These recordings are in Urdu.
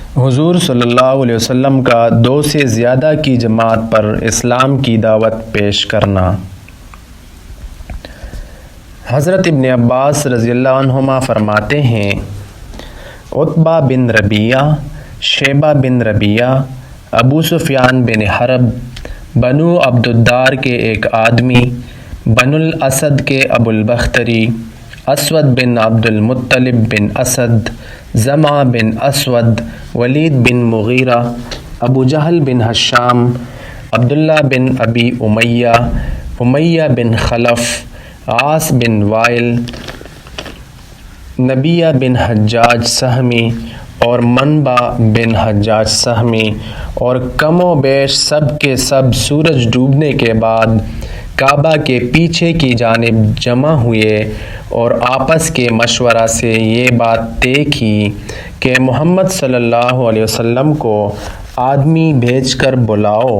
حضور صلی اللہ علیہ وسلم کا 2 سے زیادہ کی جماعت پر اسلام کی دعوت پیش کرنا۔ حضرت ابن عباس رضی اللہ عنہما فرماتے ہیں، عتبہ بن ربیعہ، شیبہ بن ربیعہ، ابو سفیان بن حرب، بنو عبد الدار کے ایک آدمی، بنو الاسد کے ابو البختری، اسود بن عبد المطلب بن اسد، زمع بن اسود، ولید بن مغیرہ، ابو جہل بن ہشام، عبداللہ بن ابی امیہ، امیہ بن خلف، عاص بن وائل، نبیہ بن حجاج سہمی اور منبع بن حجاج سہمی، اور کم و بیش سب کے سب سورج ڈوبنے کے بعد کعبہ کے پیچھے کی جانب جمع ہوئے اور آپس کے مشورہ سے یہ بات طے کی کہ محمد صلی اللہ علیہ وسلم کو آدمی بھیج کر بلاؤ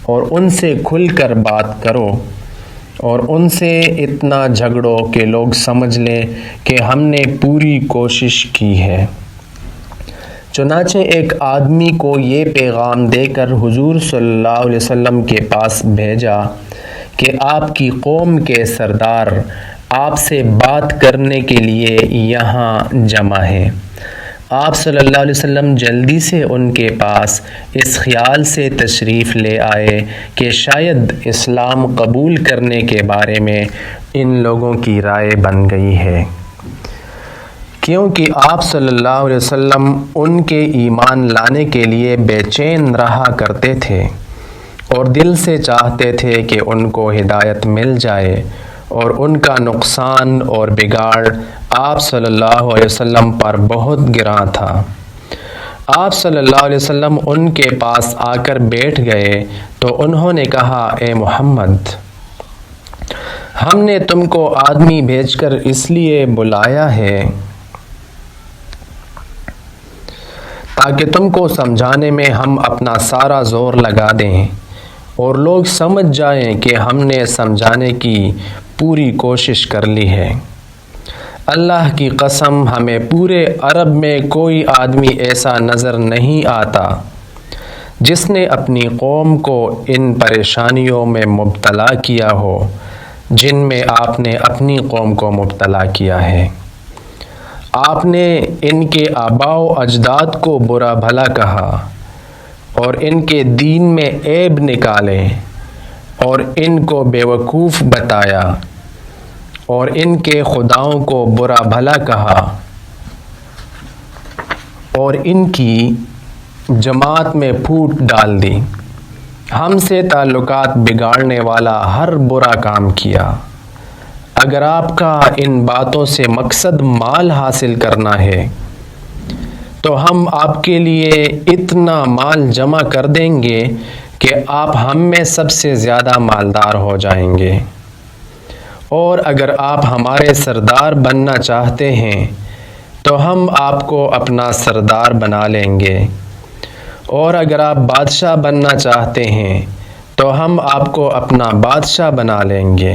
اور ان سے کھل کر بات کرو اور ان سے اتنا جھگڑو کہ لوگ سمجھ لیں کہ ہم نے پوری کوشش کی ہے۔ چنانچہ ایک آدمی کو یہ پیغام دے کر حضور صلی اللہ علیہ وسلم کے پاس بھیجا کہ آپ کی قوم کے سردار آپ سے بات کرنے کے لیے یہاں جمع ہیں۔ آپ صلی اللہ علیہ وسلم جلدی سے ان کے پاس اس خیال سے تشریف لے آئے کہ شاید اسلام قبول کرنے کے بارے میں ان لوگوں کی رائے بن گئی ہے، کیونکہ آپ صلی اللہ علیہ وسلم ان کے ایمان لانے کے لیے بے چین رہا کرتے تھے اور دل سے چاہتے تھے کہ ان کو ہدایت مل جائے، اور ان کا نقصان اور بگاڑ آپ صلی اللہ علیہ وسلم پر بہت گراں تھا۔ آپ صلی اللہ علیہ وسلم ان کے پاس آ کر بیٹھ گئے تو انہوں نے کہا، اے محمد، ہم نے تم کو آدمی بھیج کر اس لیے بلایا ہے تاکہ تم کو سمجھانے میں ہم اپنا سارا زور لگا دیں اور لوگ سمجھ جائیں کہ ہم نے سمجھانے کی پوری کوشش کر لی ہے۔ اللہ کی قسم، ہمیں پورے عرب میں کوئی آدمی ایسا نظر نہیں آتا جس نے اپنی قوم کو ان پریشانیوں میں مبتلا کیا ہو جن میں آپ نے اپنی قوم کو مبتلا کیا ہے۔ آپ نے ان کے آباء و اجداد کو برا بھلا کہا اور ان کے دین میں عیب نکالے اور ان کو بیوقوف بتایا اور ان کے خداؤں کو برا بھلا کہا اور ان کی جماعت میں پھوٹ ڈال دی، ہم سے تعلقات بگاڑنے والا ہر برا کام کیا۔ اگر آپ کا ان باتوں سے مقصد مال حاصل کرنا ہے تو ہم آپ کے لیے اتنا مال جمع کر دیں گے کہ آپ ہم میں سب سے زیادہ مالدار ہو جائیں گے، اور اگر آپ ہمارے سردار بننا چاہتے ہیں تو ہم آپ کو اپنا سردار بنا لیں گے، اور اگر آپ بادشاہ بننا چاہتے ہیں تو ہم آپ کو اپنا بادشاہ بنا لیں گے،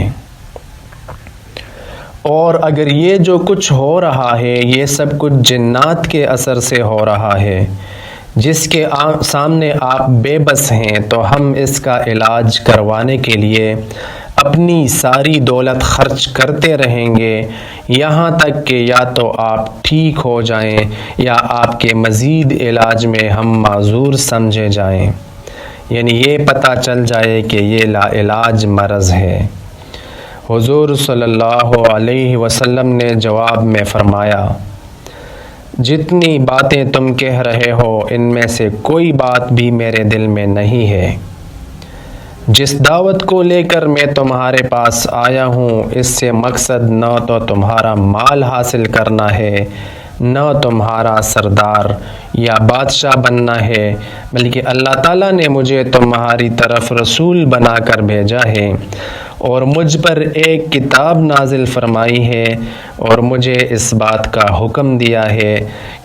اور اگر یہ جو کچھ ہو رہا ہے یہ سب کچھ جنات کے اثر سے ہو رہا ہے جس کے سامنے آپ بے بس ہیں، تو ہم اس کا علاج کروانے کے لیے اپنی ساری دولت خرچ کرتے رہیں گے یہاں تک کہ یا تو آپ ٹھیک ہو جائیں یا آپ کے مزید علاج میں ہم معذور سمجھے جائیں، یعنی یہ پتہ چل جائے کہ یہ لا علاج مرض ہے۔ حضور صلی اللہ علیہ وسلم نے جواب میں فرمایا، جتنی باتیں تم کہہ رہے ہو ان میں سے کوئی بات بھی میرے دل میں نہیں ہے۔ جس دعوت کو لے کر میں تمہارے پاس آیا ہوں اس سے مقصد نہ تو تمہارا مال حاصل کرنا ہے، نہ تمہارا سردار یا بادشاہ بننا ہے، بلکہ اللہ تعالیٰ نے مجھے تمہاری طرف رسول بنا کر بھیجا ہے اور مجھ پر ایک کتاب نازل فرمائی ہے، اور مجھے اس بات کا حکم دیا ہے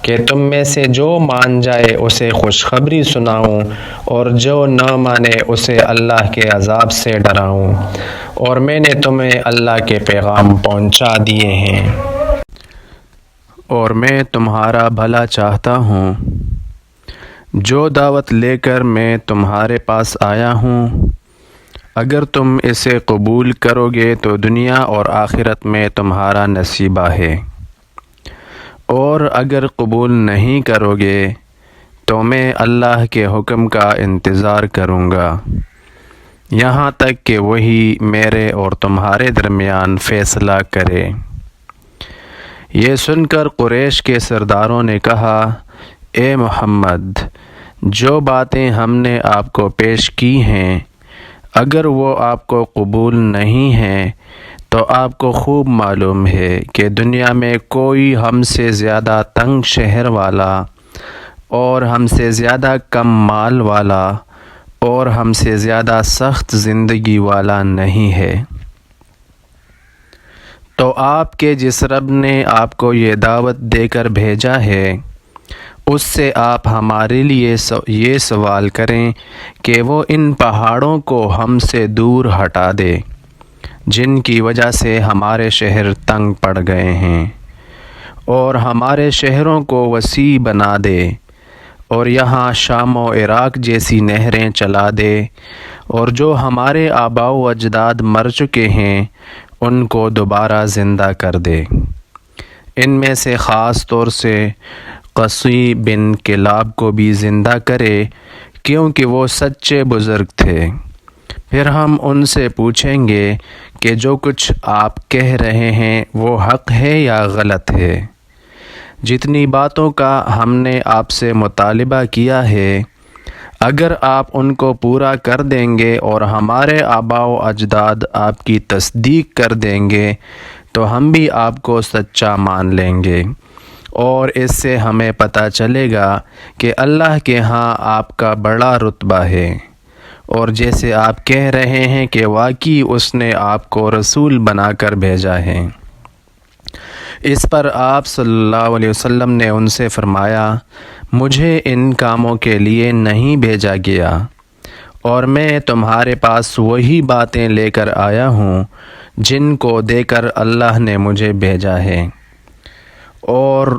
کہ تم میں سے جو مان جائے اسے خوشخبری سناؤں اور جو نہ مانے اسے اللہ کے عذاب سے ڈراؤں، اور میں نے تمہیں اللہ کے پیغام پہنچا دیے ہیں اور میں تمہارا بھلا چاہتا ہوں۔ جو دعوت لے کر میں تمہارے پاس آیا ہوں، اگر تم اسے قبول کرو گے تو دنیا اور آخرت میں تمہارا نصیبہ ہے، اور اگر قبول نہیں کرو گے تو میں اللہ کے حکم کا انتظار کروں گا یہاں تک کہ وہی میرے اور تمہارے درمیان فیصلہ کرے۔ یہ سن کر قریش کے سرداروں نے کہا، اے محمد، جو باتیں ہم نے آپ کو پیش کی ہیں، اگر وہ آپ کو قبول نہیں ہیں تو آپ کو خوب معلوم ہے کہ دنیا میں کوئی ہم سے زیادہ تنگ شہر والا اور ہم سے زیادہ کم مال والا اور ہم سے زیادہ سخت زندگی والا نہیں ہے۔ تو آپ کے جس رب نے آپ کو یہ دعوت دے کر بھیجا ہے، اس سے آپ ہمارے لیے یہ سوال کریں کہ وہ ان پہاڑوں کو ہم سے دور ہٹا دے جن کی وجہ سے ہمارے شہر تنگ پڑ گئے ہیں، اور ہمارے شہروں کو وسیع بنا دے، اور یہاں شام و عراق جیسی نہریں چلا دے، اور جو ہمارے آباء و اجداد مر چکے ہیں ان کو دوبارہ زندہ کر دے۔ ان میں سے خاص طور سے قصی بن کلاب کو بھی زندہ کرے، کیونکہ وہ سچے بزرگ تھے۔ پھر ہم ان سے پوچھیں گے کہ جو کچھ آپ کہہ رہے ہیں وہ حق ہے یا غلط ہے۔ جتنی باتوں کا ہم نے آپ سے مطالبہ کیا ہے، اگر آپ ان کو پورا کر دیں گے اور ہمارے آباء و اجداد آپ کی تصدیق کر دیں گے تو ہم بھی آپ کو سچا مان لیں گے، اور اس سے ہمیں پتہ چلے گا کہ اللہ کے ہاں آپ کا بڑا رتبہ ہے، اور جیسے آپ کہہ رہے ہیں کہ واقعی اس نے آپ کو رسول بنا کر بھیجا ہے۔ اس پر آپ صلی اللہ علیہ وسلم نے ان سے فرمایا، مجھے ان کاموں کے لیے نہیں بھیجا گیا، اور میں تمہارے پاس وہی باتیں لے کر آیا ہوں جن کو دے کر اللہ نے مجھے بھیجا ہے، اور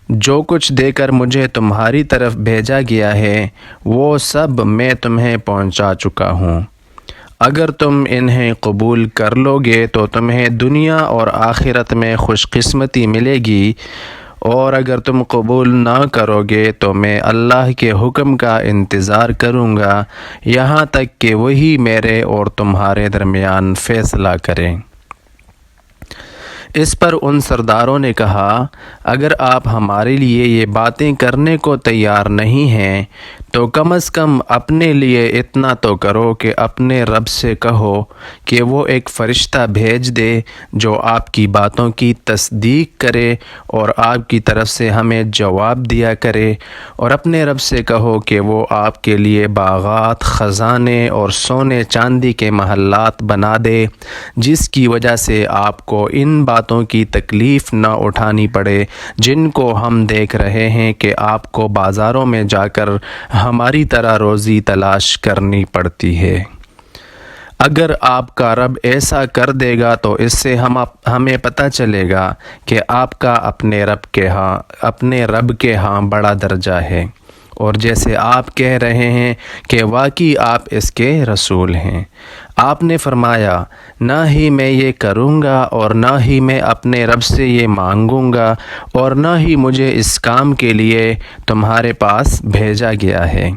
جو کچھ دے کر مجھے تمہاری طرف بھیجا گیا ہے وہ سب میں تمہیں پہنچا چکا ہوں۔ اگر تم انہیں قبول کر لو گے تو تمہیں دنیا اور آخرت میں خوش قسمتی ملے گی، اور اگر تم قبول نہ کرو گے تو میں اللہ کے حکم کا انتظار کروں گا یہاں تک کہ وہی میرے اور تمہارے درمیان فیصلہ کریں۔ اس پر ان سرداروں نے کہا، اگر آپ ہمارے لیے یہ باتیں کرنے کو تیار نہیں ہیں تو کم از کم اپنے لیے اتنا تو کرو کہ اپنے رب سے کہو کہ وہ ایک فرشتہ بھیج دے جو آپ کی باتوں کی تصدیق کرے اور آپ کی طرف سے ہمیں جواب دیا کرے، اور اپنے رب سے کہو کہ وہ آپ کے لیے باغات، خزانے اور سونے چاندی کے محلات بنا دے، جس کی وجہ سے آپ کو ان باتوں کی تکلیف نہ اٹھانی پڑے جن کو ہم دیکھ رہے ہیں کہ آپ کو بازاروں میں جا کر ہماری طرح روزی تلاش کرنی پڑتی ہے۔ اگر آپ کا رب ایسا کر دے گا تو اس سے ہمیں پتہ چلے گا کہ آپ کا اپنے رب کے ہاں بڑا درجہ ہے، اور جیسے آپ کہہ رہے ہیں کہ واقعی آپ اس کے رسول ہیں۔ آپ نے فرمایا، نہ ہی میں یہ کروں گا اور نہ ہی میں اپنے رب سے یہ مانگوں گا، اور نہ ہی مجھے اس کام کے لیے تمہارے پاس بھیجا گیا ہے۔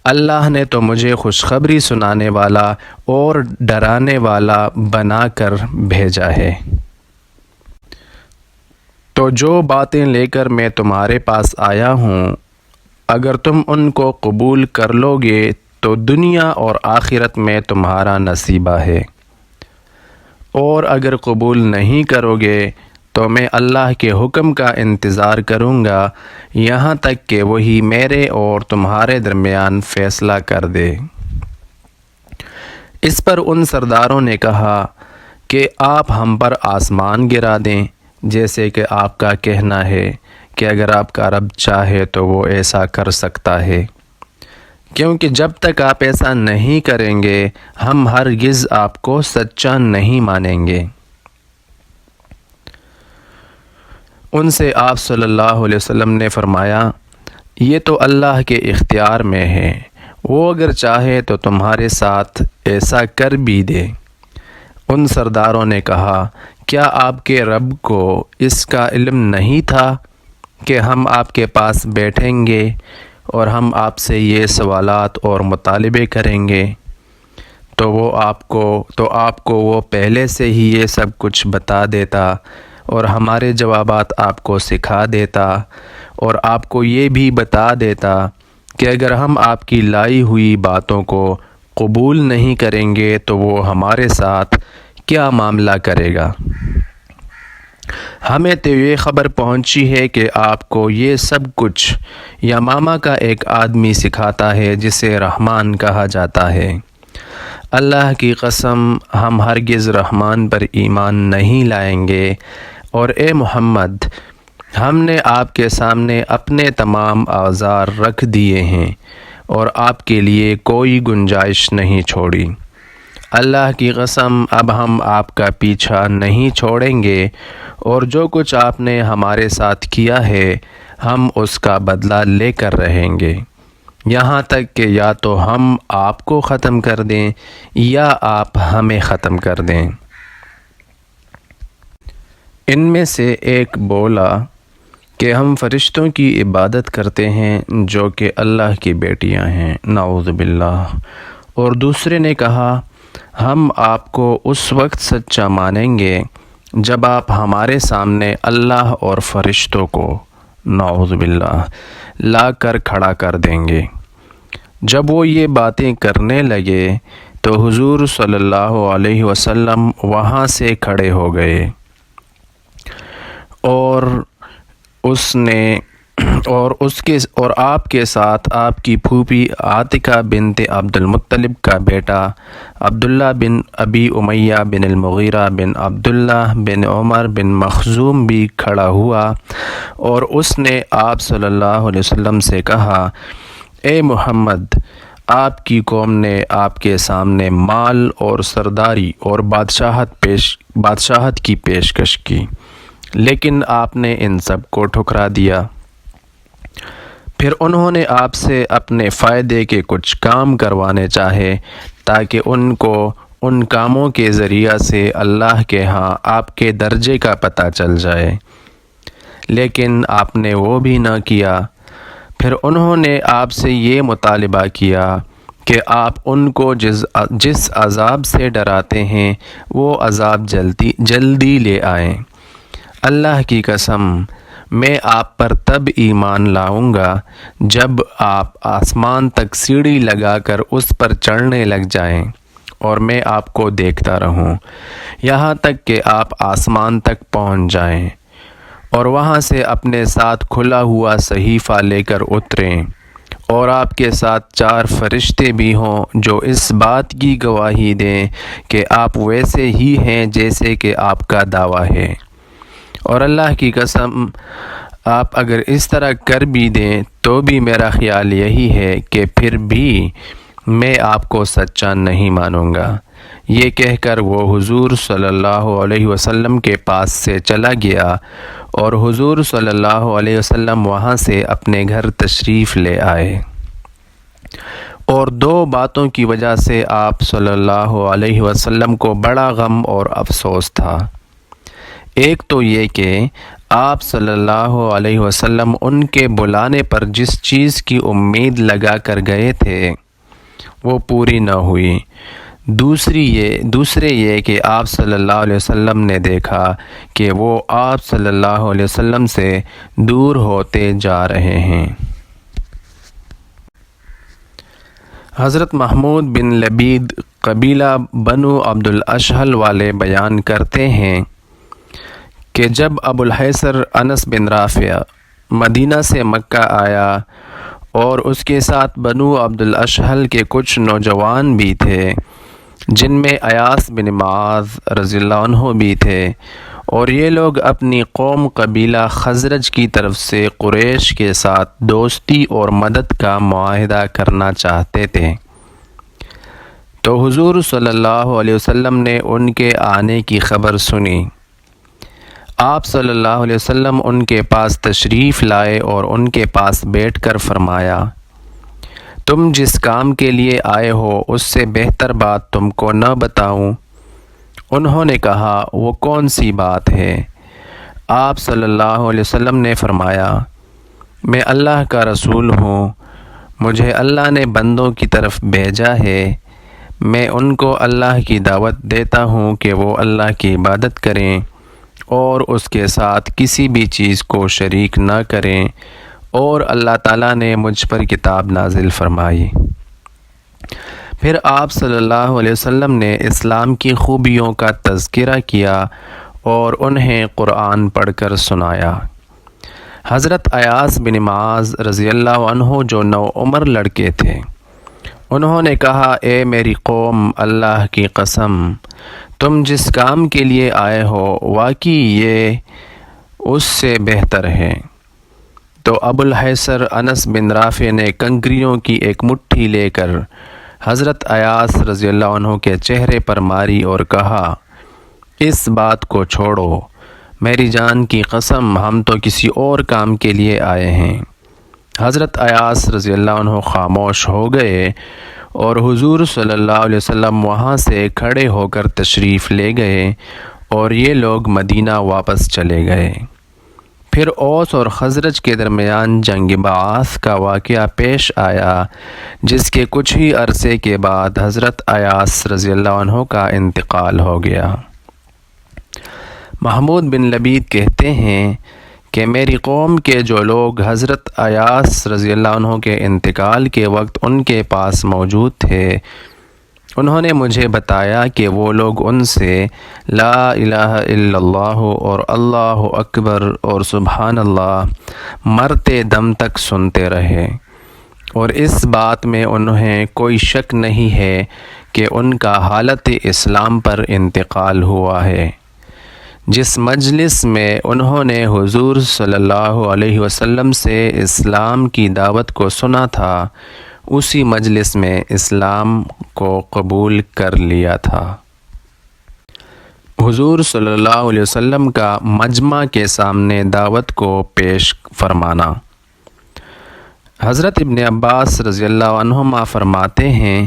اللہ نے تو مجھے خوشخبری سنانے والا اور ڈرانے والا بنا کر بھیجا ہے۔ تو جو باتیں لے کر میں تمہارے پاس آیا ہوں، اگر تم ان کو قبول کر لو گے تو دنیا اور آخرت میں تمہارا نصیبہ ہے، اور اگر قبول نہیں کرو گے تو میں اللہ کے حکم کا انتظار کروں گا یہاں تک کہ وہی میرے اور تمہارے درمیان فیصلہ کر دے۔ اس پر ان سرداروں نے کہا کہ آپ ہم پر آسمان گرا دیں، جیسے کہ آپ کا کہنا ہے کہ اگر آپ کا رب چاہے تو وہ ایسا کر سکتا ہے، کیونکہ جب تک آپ ایسا نہیں کریں گے ہم ہرگز آپ کو سچا نہیں مانیں گے۔ ان سے آپ صلی اللہ علیہ وسلم نے فرمایا، یہ تو اللہ کے اختیار میں ہے، وہ اگر چاہے تو تمہارے ساتھ ایسا کر بھی دے۔ ان سرداروں نے کہا، کیا آپ کے رب کو اس کا علم نہیں تھا کہ ہم آپ کے پاس بیٹھیں گے اور ہم آپ سے یہ سوالات اور مطالبے کریں گے؟ تو آپ کو وہ پہلے سے ہی یہ سب کچھ بتا دیتا اور ہمارے جوابات آپ کو سکھا دیتا، اور آپ کو یہ بھی بتا دیتا کہ اگر ہم آپ کی لائی ہوئی باتوں کو قبول نہیں کریں گے تو وہ ہمارے ساتھ کیا معاملہ کرے گا۔ ہمیں تو یہ خبر پہنچی ہے کہ آپ کو یہ سب کچھ یمامہ کا ایک آدمی سکھاتا ہے جسے رحمان کہا جاتا ہے۔ اللہ کی قسم، ہم ہرگز رحمان پر ایمان نہیں لائیں گے، اور اے محمد، ہم نے آپ کے سامنے اپنے تمام اعذار رکھ دیے ہیں اور آپ کے لیے کوئی گنجائش نہیں چھوڑی۔ اللہ کی قسم، اب ہم آپ کا پیچھا نہیں چھوڑیں گے، اور جو کچھ آپ نے ہمارے ساتھ کیا ہے ہم اس کا بدلہ لے کر رہیں گے، یہاں تک کہ یا تو ہم آپ کو ختم کر دیں یا آپ ہمیں ختم کر دیں۔ ان میں سے ایک بولا کہ ہم فرشتوں کی عبادت کرتے ہیں جو کہ اللہ کی بیٹیاں ہیں، نعوذ باللہ، اور دوسرے نے کہا ہم آپ کو اس وقت سچا مانیں گے جب آپ ہمارے سامنے اللہ اور فرشتوں کو، نعوذ باللہ، لا کر کھڑا کر دیں گے۔ جب وہ یہ باتیں کرنے لگے تو حضور صلی اللہ علیہ وسلم وہاں سے کھڑے ہو گئے، اور آپ کے ساتھ آپ کی پھوپھی عاتکہ بنت عبد المطلب کا بیٹا عبداللہ بن ابی امیہ بن المغیرہ بن عبداللہ بن عمر بن مخزوم بھی کھڑا ہوا، اور اس نے آپ صلی اللہ علیہ وسلم سے کہا، اے محمد، آپ کی قوم نے آپ کے سامنے مال اور سرداری اور بادشاہت کی پیشکش کی، لیکن آپ نے ان سب کو ٹھکرا دیا۔ پھر انہوں نے آپ سے اپنے فائدے کے کچھ کام کروانے چاہے تاکہ ان کو ان کاموں کے ذریعہ سے اللہ کے ہاں آپ کے درجے کا پتہ چل جائے، لیکن آپ نے وہ بھی نہ کیا۔ پھر انہوں نے آپ سے یہ مطالبہ کیا کہ آپ ان کو جس عذاب سے ڈراتے ہیں وہ عذاب جلدی لے آئیں۔ اللہ کی قسم، میں آپ پر تب ایمان لاؤں گا جب آپ آسمان تک سیڑھی لگا کر اس پر چڑھنے لگ جائیں اور میں آپ کو دیکھتا رہوں یہاں تک کہ آپ آسمان تک پہنچ جائیں، اور وہاں سے اپنے ساتھ کھلا ہوا صحیفہ لے کر اتریں، اور آپ کے ساتھ 4 فرشتے بھی ہوں جو اس بات کی گواہی دیں کہ آپ ویسے ہی ہیں جیسے کہ آپ کا دعویٰ ہے۔ اور اللہ کی قسم، آپ اگر اس طرح کر بھی دیں تو بھی میرا خیال یہی ہے کہ پھر بھی میں آپ کو سچا نہیں مانوں گا۔ یہ کہہ کر وہ حضور صلی اللہ علیہ وسلم کے پاس سے چلا گیا، اور حضور صلی اللہ علیہ وسلم وہاں سے اپنے گھر تشریف لے آئے۔ اور 2 باتوں کی وجہ سے آپ صلی اللہ علیہ وسلم کو بڑا غم اور افسوس تھا۔ ایک تو یہ کہ آپ صلی اللہ علیہ وسلم ان کے بلانے پر جس چیز کی امید لگا کر گئے تھے وہ پوری نہ ہوئی، دوسرے یہ کہ آپ صلی اللہ علیہ وسلم نے دیکھا کہ وہ آپ صلی اللہ علیہ وسلم سے دور ہوتے جا رہے ہیں۔ حضرت محمود بن لبید قبیلہ بنو عبد الاشہل والے بیان کرتے ہیں کہ جب ابو الحیثر انس بن رافع مدینہ سے مکہ آیا اور اس کے ساتھ بنو عبد الاشہل کے کچھ نوجوان بھی تھے جن میں ایاس بن معاذ رضی اللہ عنہ بھی تھے، اور یہ لوگ اپنی قوم قبیلہ خزرج کی طرف سے قریش کے ساتھ دوستی اور مدد کا معاہدہ کرنا چاہتے تھے، تو حضور صلی اللہ علیہ وسلم نے ان کے آنے کی خبر سنی۔ آپ صلی اللہ علیہ وسلم ان کے پاس تشریف لائے اور ان کے پاس بیٹھ کر فرمایا، تم جس کام کے لیے آئے ہو اس سے بہتر بات تم کو نہ بتاؤں؟ انہوں نے کہا، وہ کون سی بات ہے؟ آپ صلی اللہ علیہ وسلم نے فرمایا، میں اللہ کا رسول ہوں، مجھے اللہ نے بندوں کی طرف بھیجا ہے، میں ان کو اللہ کی دعوت دیتا ہوں کہ وہ اللہ کی عبادت کریں اور اس کے ساتھ کسی بھی چیز کو شریک نہ کریں، اور اللہ تعالیٰ نے مجھ پر کتاب نازل فرمائی۔ پھر آپ صلی اللہ علیہ وسلم نے اسلام کی خوبیوں کا تذکرہ کیا اور انہیں قرآن پڑھ کر سنایا۔ حضرت ایاس بن معاذ رضی اللہ عنہ جو نوعمر لڑکے تھے، انہوں نے کہا، اے میری قوم، اللہ کی قسم، تم جس کام کے لیے آئے ہو واقعی یہ اس سے بہتر ہے۔ تو ابو الحیثر انس بن رافع نے کنکریوں کی ایک مٹھی لے کر حضرت ایاس رضی اللہ عنہ کے چہرے پر ماری اور کہا، اس بات کو چھوڑو، میری جان کی قسم، ہم تو کسی اور کام کے لیے آئے ہیں۔ حضرت ایاس رضی اللہ عنہ خاموش ہو گئے اور حضور صلی اللہ علیہ وسلم وہاں سے کھڑے ہو کر تشریف لے گئے اور یہ لوگ مدینہ واپس چلے گئے۔ پھر اوس اور خزرج کے درمیان جنگ بعث کا واقعہ پیش آیا، جس کے کچھ ہی عرصے کے بعد حضرت ایاس رضی اللہ عنہ کا انتقال ہو گیا۔ محمود بن لبید کہتے ہیں کہ میری قوم کے جو لوگ حضرت ایاس رضی اللہ عنہ کے انتقال کے وقت ان کے پاس موجود تھے، انہوں نے مجھے بتایا کہ وہ لوگ ان سے لا الہ الا اللہ اور اللہ اکبر اور سبحان اللہ مرتے دم تک سنتے رہے، اور اس بات میں انہیں کوئی شک نہیں ہے کہ ان کا حالت اسلام پر انتقال ہوا ہے۔ جس مجلس میں انہوں نے حضور صلی اللہ علیہ وسلم سے اسلام کی دعوت کو سنا تھا، اسی مجلس میں اسلام کو قبول کر لیا تھا۔ حضور صلی اللہ علیہ وسلم کا مجمع کے سامنے دعوت کو پیش فرمانا۔ حضرت ابن عباس رضی اللہ عنہما فرماتے ہیں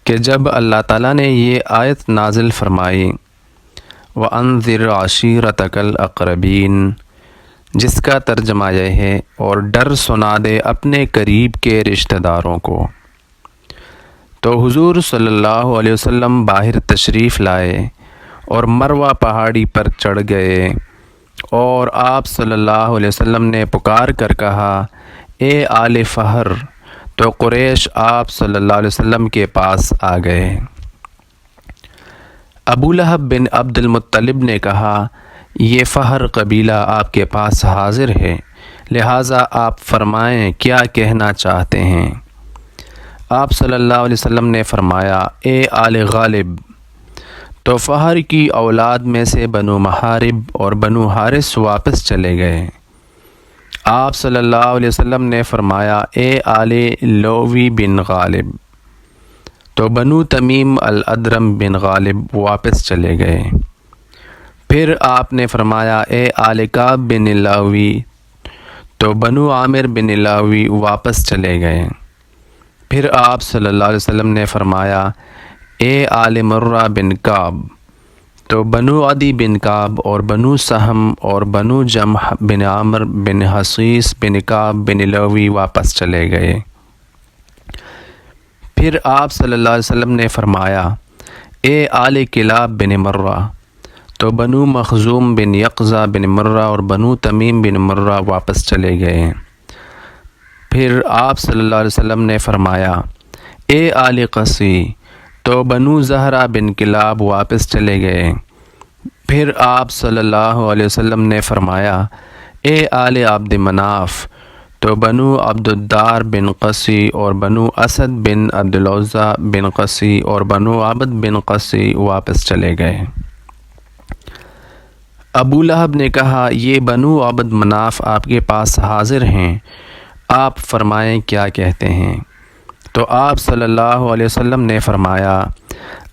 کہ جب اللہ تعالیٰ نے یہ آیت نازل فرمائی، وَأَنذِرْ عَشِيرَتَكَ الْأَقْرَبِينَ، جس کا ترجمہ یہ ہے، اور ڈر سنا دے اپنے قریب کے رشتہ داروں کو، تو حضور صلی اللہ علیہ وسلم باہر تشریف لائے اور مروہ پہاڑی پر چڑھ گئے، اور آپ صلی اللہ علیہ وسلم نے پکار کر کہا، اے آل فہر، تو قریش آپ صلی اللہ علیہ وسلم کے پاس آ گئے۔ ابو لہب بن عبد المطلب نے کہا، یہ فہر قبیلہ آپ کے پاس حاضر ہے، لہٰذا آپ فرمائیں کیا کہنا چاہتے ہیں۔ آپ صلی اللہ علیہ وسلم نے فرمایا، اے آل غالب، تو فہر کی اولاد میں سے بنو محارب اور بنو حارث واپس چلے گئے۔ آپ صلی اللہ علیہ وسلم نے فرمایا، اے آل لوی بن غالب، تو بنو تمیم الادرم بن غالب واپس چلے گئے۔ پھر آپ نے فرمایا، اے آل کعب بن لاوی، تو بنو عامر بن لاوی واپس چلے گئے۔ پھر آپ صلی اللہ علیہ وسلم نے فرمایا، اے آل مرہ بن کعب، تو بنو عدی بن کعب اور بنو سہم اور بنو جمح بن عامر بن حصیص بن کعب بن لاوی واپس چلے گئے۔ پھر آپ صلی اللہ علیہ وسلم نے فرمایا، اے آل کلاب بن مرہ، تو بنو مخزوم بن یقظہ بن مرہ اور بنو تمیم بن مرہ واپس چلے گئے۔ پھر آپ صلی اللہ علیہ وسلم نے فرمایا، اے آل قصی، تو بنو زہرہ بن کلاب واپس چلے گئے۔ پھر آپ صلی اللہ علیہ وسلم نے فرمایا، اے آل عبد مناف، تو بنو عبد الدار بن قصی اور بنو اسد بن عبد العزیٰ بن قصی اور بنو عبد بن قصی واپس چلے گئے۔ ابو لہب نے کہا، یہ بنو عبد مناف آپ کے پاس حاضر ہیں، آپ فرمائیں کیا کہتے ہیں۔ تو آپ صلی اللہ علیہ وسلم نے فرمایا،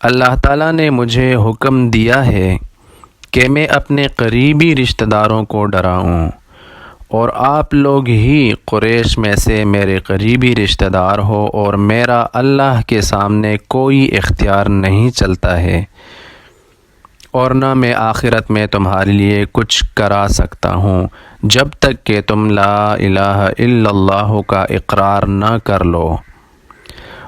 اللہ تعالیٰ نے مجھے حکم دیا ہے کہ میں اپنے قریبی رشتہ داروں کو ڈراؤں، اور آپ لوگ ہی قریش میں سے میرے قریبی رشتہ دار ہو، اور میرا اللہ کے سامنے کوئی اختیار نہیں چلتا ہے، اور نہ میں آخرت میں تمہارے لیے کچھ کرا سکتا ہوں جب تک کہ تم لا الہ الا اللہ کا اقرار نہ کر لو،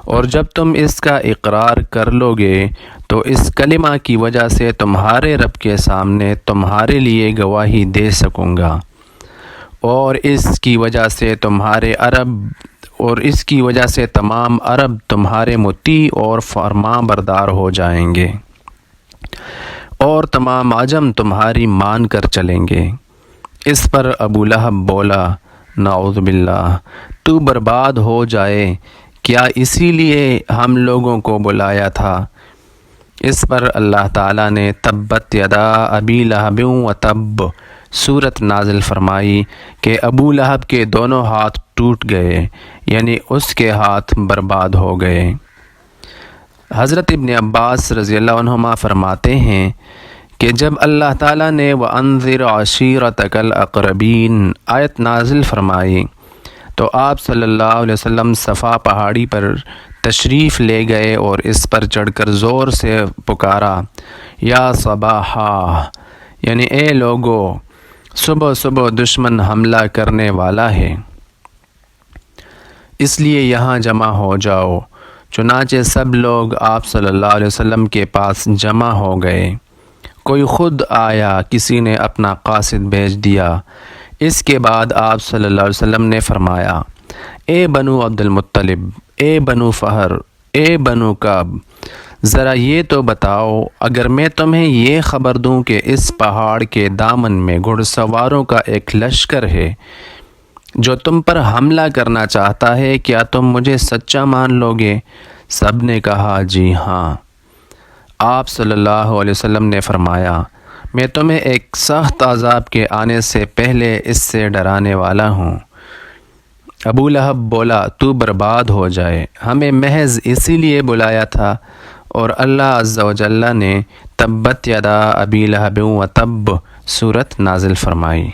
اور جب تم اس کا اقرار کر لو گے تو اس کلمہ کی وجہ سے تمہارے رب کے سامنے تمہارے لیے گواہی دے سکوں گا، اور اس کی وجہ سے تمام عرب تمہارے مطیع اور فرما بردار ہو جائیں گے، اور تمام عجم تمہاری مان کر چلیں گے۔ اس پر ابو لہب بولا، نعوذ باللہ، تو برباد ہو جائے، کیا اسی لیے ہم لوگوں کو بلایا تھا؟ اس پر اللہ تعالیٰ نے تبت یدا ابی لہب و تب سورت نازل فرمائی کہ ابو لہب کے دونوں ہاتھ ٹوٹ گئے، یعنی اس کے ہاتھ برباد ہو گئے۔ حضرت ابن عباس رضی اللہ عنہما فرماتے ہیں کہ جب اللہ تعالیٰ نے وَأَنذِرْ عَشِيرَتَكَ الْأَقْرَبِينَ آیت نازل فرمائی تو آپ صلی اللہ علیہ وسلم صفا پہاڑی پر تشریف لے گئے اور اس پر چڑھ کر زور سے پکارا، یا صباحا، یعنی اے لوگو، صبح صبح دشمن حملہ کرنے والا ہے، اس لیے یہاں جمع ہو جاؤ۔ چنانچہ سب لوگ آپ صلی اللہ علیہ وسلم کے پاس جمع ہو گئے، کوئی خود آیا، کسی نے اپنا قاصد بھیج دیا۔ اس کے بعد آپ صلی اللہ علیہ وسلم نے فرمایا، اے بنو عبد المطلب، اے بنو فہر، اے بنو کعب، ذرا یہ تو بتاؤ، اگر میں تمہیں یہ خبر دوں کہ اس پہاڑ کے دامن میں گھڑ سواروں کا ایک لشکر ہے جو تم پر حملہ کرنا چاہتا ہے، کیا تم مجھے سچا مان لو گے؟ سب نے کہا جی ہاں۔ آپ صلی اللہ علیہ وسلم نے فرمایا، میں تمہیں ایک سخت عذاب کے آنے سے پہلے اس سے ڈرانے والا ہوں۔ ابو لہب بولا، تو برباد ہو جائے، ہمیں محض اسی لیے بلایا تھا، اور اللہ عز و جل نے تبت یدا ابی لہب و تب سورت نازل فرمائی۔